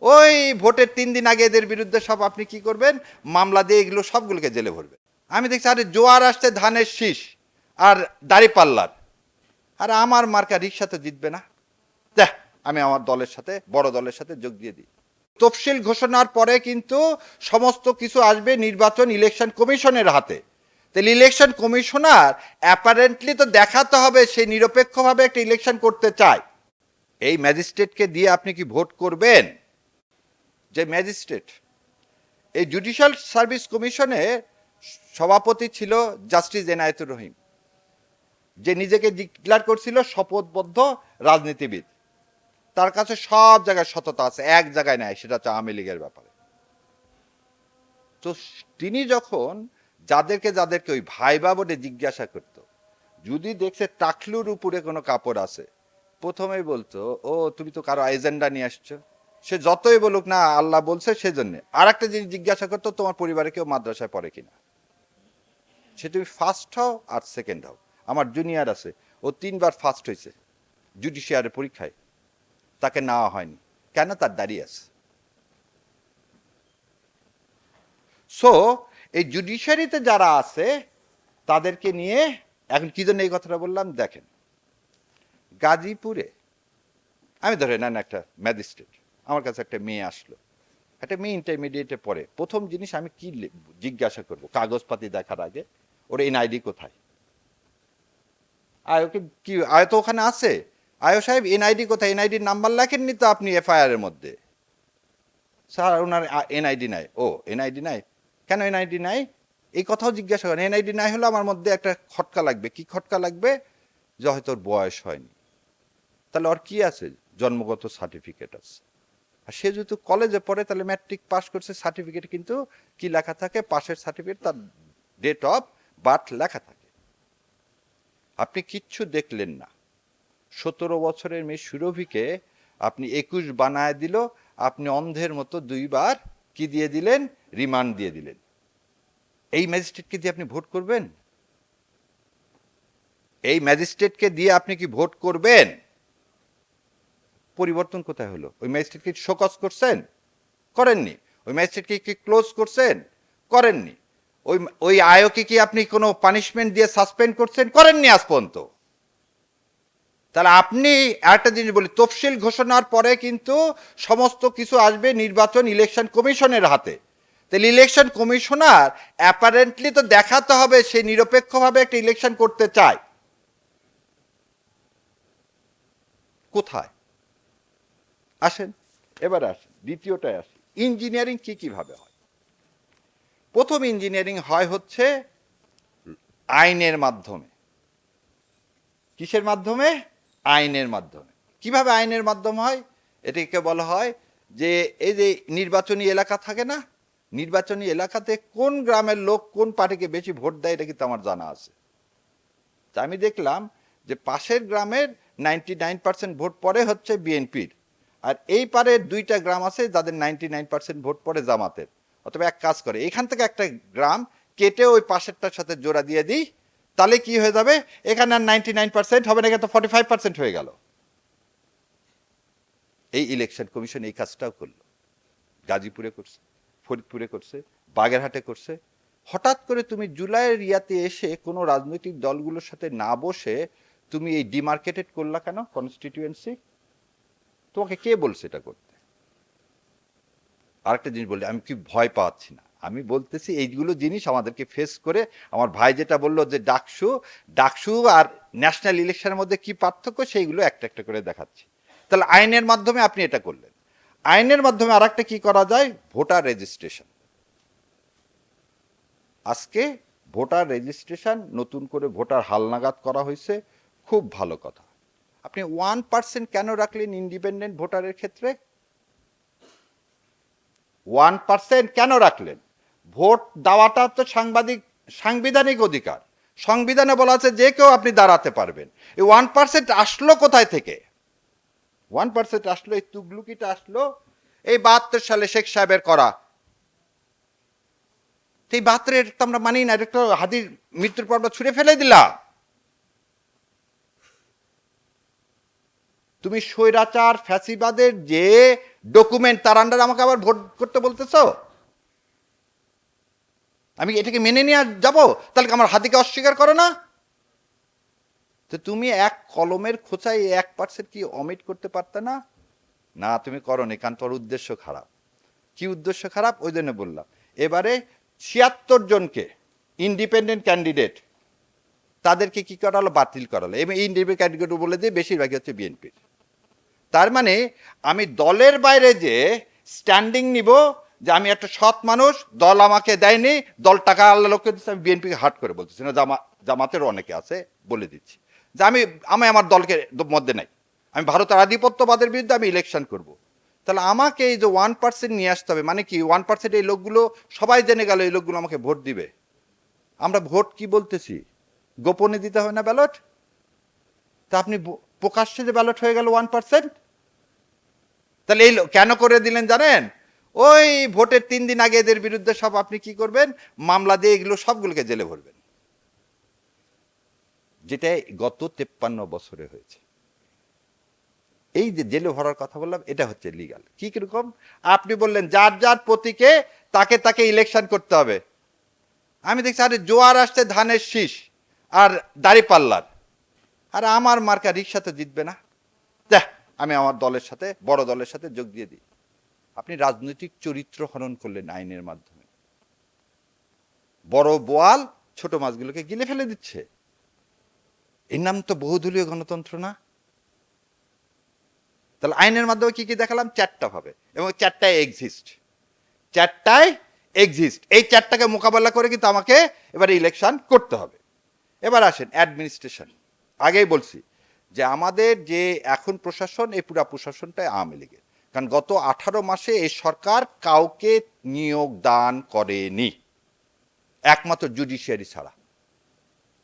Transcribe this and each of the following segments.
ওই ভোটের 3 দিন আগে এদের বিরুদ্ধে সব আপনি কি করবেন, মামলা দিয়ে এগুলো সবগুলোকে জেলে ভরবেন। আমি দেখছি আরে জোয়ার আসছে ধানের শীষ আর দাড়িপাল্লার, আর আমার মার্কা রিক্সাতে জিতবে না, দেখ আমি আমার দলের সাথে, বড় দলের সাথে যোগ দিয়ে দিই। তফসিল ঘোষণার পরে কিন্তু সমস্ত কিছু আসবে নির্বাচন ইলেকশন কমিশনের হাতে। তাহলে ইলেকশন কমিশনার অ্যাপারেন্টলি তো দেখাতে হবে সে নিরপেক্ষভাবে একটা ইলেকশন করতে চায়। এই ম্যাজিস্ট্রেটকে দিয়ে আপনি কি ভোট করবেন? যে ম্যাজিস্ট্রেট, এই জুডিশিয়াল সার্ভিস কমিশনে সভাপতি ছিল জাস্টিস এনায়েতুর রহিম, যে নিজেকে ডিক্লেয়ার করছিল শপথবদ্ধ রাজনীতিবিদ। তার কাছে সব জায়গায় সততা আছে, এক জায়গায় নাই, সেটা হচ্ছে আওয়ামী লীগের ব্যাপারে। তো তিনি যখন যাদেরকে ওই ভাইবা বলে জিজ্ঞাসা করত, যদি দেখছে টাকলুর উপরে কোনো কাপড় আছে, প্রথমেই বলতো ও তুমি তো কারো এজেন্ডা নিয়ে আসছো। সে যতই বলুক না আল্লাহ বলছে সেজন্য। আর একটা জিনিস জিজ্ঞাসা করতো, তোমার পরিবারে কেউ মাদ্রাসায় পড়ে কিনা। সে তুমি ফার্স্ট হও আর সেকেন্ড হও। আমার জুনিয়র আছে, ও 3 বার ফার্স্ট হয়েছে জুডিশিয়ারি পরীক্ষায়, তাকে নেওয়া হয়নি কেন? তার দাঁড়িয়ে আছে। সো এই জুডিশিয়ারিতে যারা আছে তাদেরকে নিয়ে এখন কি জন্য এই কথাটা বললাম দেখেন, গাজীপুরে আমি ধরে নেন একটা ম্যাজিস্ট্রেট, আমার কাছে একটা মেয়ে আসলো, একটা মেয়ে ইন্টারমিডিয়েটে পড়ে। প্রথম জিনিস আমি কি জিজ্ঞাসা করব কাগজপাতি দেখার আগে, ওর এনআইডি কোথায়? আয়োকে কি আয় তো ওখানে আছে, আয়ো সাহেব এনআইডি কোথায়? এনআইডির নাম্বার লেখেননি তো আপনি এফআইআর এর মধ্যে। স্যার ওনার এনআইডি নাই। ও এনআইডি নাই, কেন এনআইডি নাই? এই কথাও জিজ্ঞাসা করেন। এনআইডি নাই হলে আমার মধ্যে একটা খটকা লাগবে। কি খটকা লাগবে? যে হয়তো ওর বয়স হয়নি। তাহলে ওর কি আছে? জন্মগত সার্টিফিকেট আছে। আর সে যেহেতু কলেজে পড়ে, তাহলে ম্যাট্রিক পাস করছে, সার্টিফিকেট কিন্তু কি লেখা থাকে? পাশের সার্টিফিকেট, তার ডেট অফ বার্থ লেখা থাকে। আপনি কিচ্ছু দেখলেন না, 17 বছরের মেয়ে সুরভিকে আপনি 21 বানায় দিল, আপনি অন্ধের মতো 2 বার কি দিয়ে দিলেন? রিমান্ড দিয়ে দিলেন। এই ম্যাজিস্ট্রেটকে দিয়ে আপনি ভোট করবেন? এই ম্যাজিস্ট্রেটকে দিয়ে আপনি কি ভোট করবেন? পরিবর্তন কোথায় হলো? ওই ম্যাজিস্ট্রেটকে শোকজ করছেন? করেননি। ওই ম্যাজিস্ট্রেটকে কি ক্লোজ করছেন? করেননি। ওই আয়োকে কি আপনি কোনো পানিশমেন্ট দিয়ে সাসপেন্ড করছেন? করেননি আজ পর্যন্ত। তাহলে আপনি একটা জিনিস বলি, তফসিল ঘোষণার পরে কিন্তু সমস্ত কিছু আসবে নির্বাচন ইলেকশন কমিশনের হাতে। তাহলে ইলেকশন কমিশনার অ্যাপারেন্টলি তো দেখাতে হবে সে নিরপেক্ষভাবে একটা ইলেকশন করতে চায়। কোথায়? আসেন এবার আসেন দ্বিতীয়টায় আসি, ইঞ্জিনিয়ারিং কিভাবে হয়। প্রথম ইঞ্জিনিয়ারিং হয় হচ্ছে আইনের মাধ্যমে। কিসের মাধ্যমে? আইনের মাধ্যমে। কিভাবে আইনের মাধ্যমে হয়? এটাকে বলা হয় যে এই যে নির্বাচনী এলাকা থাকে না, নির্বাচনী এলাকাতে কোন গ্রামের লোক কোন পার্টিকে বেশি ভোট দেয় এটা কিন্তু আমার জানা আছে। তা আমি দেখলাম যে পাশের গ্রামের 99% ভোট পড়ে হচ্ছে বিএনপির, আর এই পারের 2টা গ্রাম আছে যাদের 99% ভোট পড়ে জামাতের। অথবা এক কাজ করে, এখান থেকে একটা গ্রাম কেটে ওই পাশেরটার সাথে জোড়া দিয়ে দিই, তাহলে কি হয়ে যাবে? এখানে আর 99% হবে না, এখানে তো 45% হয়ে গেল। এই ইলেকশন কমিশন এই কাজটাও করলো, গাজীপুরে করছে, ফরিদপুরে করছে, বাগেরহাটে করছে। হঠাৎ করে তুমি জুলাইয়ের ইয়াতে এসে কোনো রাজনৈতিক দলগুলোর সাথে না বসে তুমি এই ডিমার্কেটেড করলা কেন কনস্টিটিউয়েন্সি? তোমাকে কে বলছে এটা করতে? আরেকটা জিনিস বলি, আমি কি ভয় পাচ্ছি না, আমি বলতেছি এইগুলো জিনিস আমাদেরকে ফেস করে। আমার ভাই যেটা বললো যে ডাকসু আর ন্যাশনাল ইলেকশনের মধ্যে কি পার্থক্য, সেইগুলো একটা একটা করে দেখাচ্ছি। তাহলে আইনের মাধ্যমে আপনি এটা করলেন। আইনের মাধ্যমে আর একটা কি করা যায়? Voter registration. আজকে ভোটার রেজিস্ট্রেশন নতুন করে ভোটার হালনাগাদ করা হয়েছে, খুব ভালো কথা। আপনি 1% কেন রাখলেন ইন্ডিপেন্ডেন্ট ভোটারের ক্ষেত্রে? 1% কেন রাখলেন? ভোট দেওয়াটা তো সাংবিধানিক অধিকার। সংবিধানে বলা আছে যে কেউ আপনি দাঁড়াতে পারবেন। এই 1% আসলো কোথায় থেকে? 1% আসলো, এই তুগলুকিটা আসলো এই 72 সালে শেখ সাহেবের করা। এই 72 তো আমরা মানি না, এটা তো হাদির মৃত্যুর পর ছুঁড়ে ফেলে দিলাম। তুমি স্বৈরাচার ফ্যাসিবাদের যে ডকুমেন্ট তার আন্ডারে আমাকে আবার ভোট করতে বলতেছো? আমি এটাকে মেনে নিয়ে যাবো? তাহলে আমার হাতিকে অস্বীকার করো না? তো তুমি এক কলমের খোঁচায় 1% কি অমিট করতে পারতে না? না, তুমি করোনি, কারণ তোর উদ্দেশ্য খারাপ। কি উদ্দেশ্য খারাপ? ওই জন্য বললাম। এবারে 76 জনকে ইন্ডিপেন্ডেন্ট ক্যান্ডিডেট তাদেরকে কি করালো? বাতিল করালো। এবং ইন্ডিপেন্ডেন্ট ক্যান্ডিডেট বলে দিয়ে বেশিরভাগই হচ্ছে বিএনপির। তার মানে আমি দলের বাইরে যে স্ট্যান্ডিং নিব যে আমি একটা সৎ মানুষ, দল আমাকে দেয়নি, দল টাকা আল্লাহ লোককে দিচ্ছে, আমি বিএনপিকে হাট করে বলতেছি না, জামাতেরও অনেকে আছে, বলে দিচ্ছি যে আমি আমার দলকে মধ্যে নাই, আমি ভারতের আধিপত্যবাদের বিরুদ্ধে আমি ইলেকশন করব। তাহলে আমাকে এই যে 1% নিয়ে আসতে হবে। মানে কি 1%? এই লোকগুলো সবাই জেনে গেল এই লোকগুলো আমাকে ভোট দিবে। আমরা ভোট কি বলতেছি? গোপনে দিতে হবে না ব্যালট? তা আপনি প্রকাশ্যে যে ব্যালট হয়ে গেল 1%, তাহলে এই কেন করে দিলেন জানেন? ওই ভোটের 3 দিন আগে এদের বিরুদ্ধে সব আপনি কি করবেন? মামলা দিয়ে এগুলো সবগুলোকে জেলে ভরবেন, যেটা গত 53 বছরে হয়েছে। এই যে জেলে ভরার কথা বললাম, এটা হচ্ছে লিগাল। কি কিরকম? আপনি বললেন যার যার প্রতীকে তাকে তাকে ইলেকশন করতে হবে। আমি দেখছি আরে জোয়ার আসছে ধানের শীষ আর দাড়িপাল্লার, আর আমার মার্কা রিক্সাতে জিতবে না, দেখ আমি আমার দলের সাথে, বড় দলের সাথে যোগ দিয়ে দিই। আপনি রাজনৈতিক চরিত্র হনন করলেন আইনের মাধ্যমে। বড় বোয়াল ছোট মাছগুলোকে গিলে ফেলে দিচ্ছে। এর নাম তো বহুদলীয় গণতন্ত্র না? তাহলে আইনের মাধ্যমে কি কি দেখালাম? 4টা ভাবে, এবং 4টায় এক্সিস্ট। 4টায় এক্সিস্ট। এই 4টাকে মোকাবেলা করে কিন্তু আমাকে এবারে ইলেকশন করতে হবে। এবার আসেন অ্যাডমিনিস্ট্রেশন। আগেই বলছি যে আমাদের যে এখন প্রশাসন, এই পুরা প্রশাসনটাই আওয়ামী লীগের। কারণ গত 18 মাসে এই সরকার কাউকে নিয়োগ দান করেনি, একমাত্র জুডিশিয়ারি ছাড়া।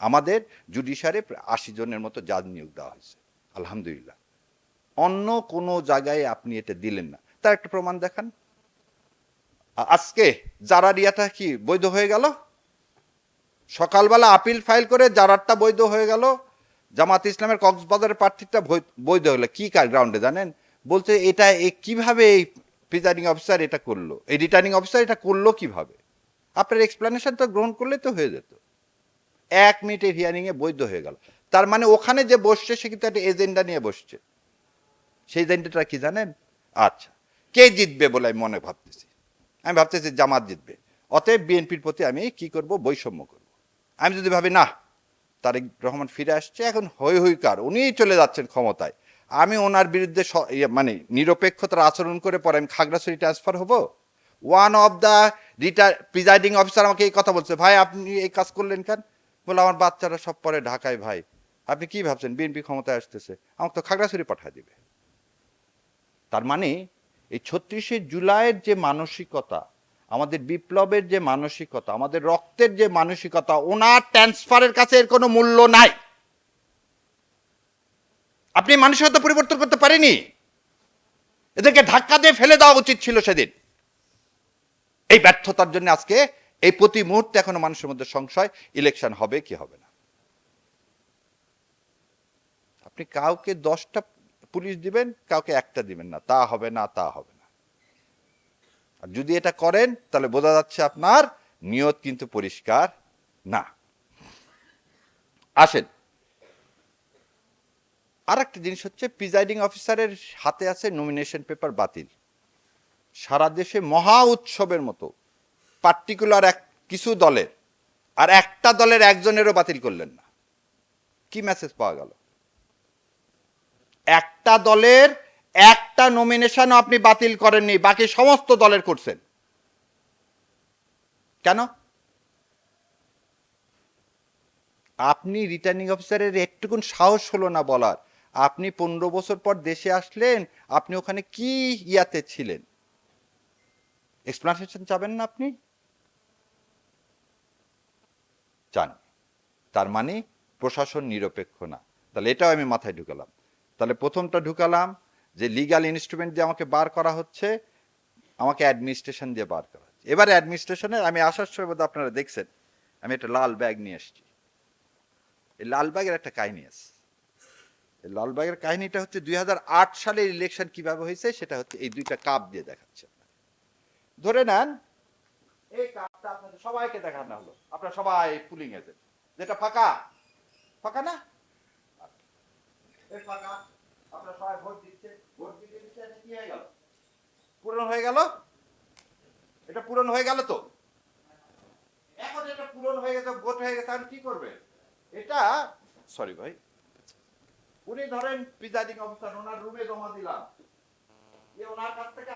আমাদের জুডিশিয়ারি 80 জনের মতো জাজ নিয়োগ দেওয়া হয়েছে, আলহামদুলিল্লাহ। অন্য কোনো জায়গায় আপনি এটা দিলেন না। তার একটা প্রমাণ দেখান। আজকে জারারিয়াটা কি বৈধ হয়ে গেল? সকালবেলা আপিল ফাইল করে জারারটা বৈধ হয়ে গেল। জামাত ইসলামের কক্সবাজারের প্রার্থীটা বৈধ হলো। কি গ্রাউন্ডে জানেন? বলতে এটা কিভাবে এই প্রিজাইডিং অফিসার এটা করলো, এই রিটার্নিং অফিসার এটা করলো কিভাবে? আপনার এক্সপ্লেনেশন তো গ্রহণ করলে তো হয়ে যেত। 1 মিনিটের হিয়ারিং এ বৈধ হয়ে গেল। তার মানে ওখানে যে বসছে সে কিন্তু একটা এজেন্ডা নিয়ে বসছে। সেই এজেন্ডাটা কি জানেন? আচ্ছা, কে জিতবে বলে আমি মনে ভাবতেছি? আমি ভাবতেছি জামাত জিতবে, অতএব বিএনপির প্রতি আমি কি করব? বৈষম্য করব। আমি যদি ভাবি না তারেক রহমান ফিরে আসছে, এখন হই হই কার, উনিই চলে যাচ্ছেন ক্ষমতায়, আমি ওনার বিরুদ্ধে মানে নিরপেক্ষতার আচরণ করে পরে আমি খাগড়াছড়ি ট্রান্সফার হব। One of the presiding officer আমাকে এই কথা বলছে, ভাই আপনি এই কাজ করলেন কেন? বলে আমার বাচ্চারা সব পরে ঢাকায়, ভাই আপনি কি ভাবছেন বিএনপি ক্ষমতায় আসতেছে, আমাকে তো খাগড়াছড়ি পাঠিয়ে দিবে। তার মানে এই 36শে জুলাইয়ের যে মানসিকতা, আমাদের বিপ্লবের যে মানসিকতা, আমাদের রক্তের যে মানসিকতা, ওনার ট্রান্সফারের কাছে এর কোনো মূল্য নাই। আপনি মানসিকতা পরিবর্তন করতে পারেনি। এদেরকে ধাক্কা দিয়ে ফেলে দেওয়া উচিত ছিল সেদিন। এই ব্যর্থতার জন্য আজকে এই প্রতি মুহূর্তে এখনো মানুষের মধ্যে সংশয়, ইলেকশন হবে কি হবে না। আপনি কাউকে 10টা পুলিশ দিবেন, কাউকে একটা দিবেন না, তা হবে না, তা হবে না। আর যদি এটা করেন তাহলে বোঝা যাচ্ছে আপনার নিয়ত কিন্তু পরিষ্কার না। আসেন, আর একটা জিনিস হচ্ছে প্রিজাইডিং অফিসারের হাতে আছে নমিনেশন পেপার বাতিল। সারা দেশে মহা উৎসবের মতো পার্টিকুলার কিছু দলের, আর একটা দলের একজনেরও বাতিল করলেন না। কি মেসেজ পাওয়া গেল? একটা দলের একটা নমিনেশনও আপনি বাতিল করেননি, বাকি সমস্ত দলের করছেন। কেন? আপনি রিটার্নিং অফিসারের একটুকুন সাহস হলো না বলার, আপনি 15 বছর পর দেশে আসলেন, আপনি ওখানে কি ইয়াতে ছিলেন? এক্সপ্লানেশন চাবেন না আপনি? চান। তার মানে প্রশাসন নিরপেক্ষ না। তাহলে এটাও আমি মাথায় ঢুকালাম। তাহলে প্রথমটা ঢুকালাম যে লিগাল ইনস্ট্রুমেন্ট দিয়ে আমাকে বার করা হচ্ছে, আমাকে অ্যাডমিনিস্ট্রেশন দিয়ে বার করা হচ্ছে। এবারে অ্যাডমিনিস্ট্রেশনের আমি আসার সময় বোধহয় আপনারা দেখছেন আমি একটা লাল ব্যাগ নিয়ে এসেছি। এই লাল ব্যাগের একটা কাহিনী আছে। এই লালবাগের কাহিনীটা হচ্ছে 2008 সালের ইলেকশন কিভাবে হয়েছে সেটা হচ্ছে এই দুইটা কাপ দিয়ে দেখাচ্ছে। ধরে নেন এই কাপটা আপনাদের সবাইকে দেখানো হলো, আপনারা সবাই পুলিং এজেন্ট, যেটা ফাঁকা ফাঁকা না, এই ফাঁকা, আপনারা সবাই ভোট দিচ্ছে, ভোট দিতে দিতে এটা কি হয়ে গেল, পূরণ হয়ে গেল, এটা পূরণ হয়ে গেল তো। এখন এটা পূরণ হয়ে গেছে, ভোট হয়ে গেছে, আর কি করবে এটা, সরি ভাই, উনি ধরেন প্রিজাইডিং অফিসার, ওনার রুমে জমা দিলাম, ওনার কাছ থেকে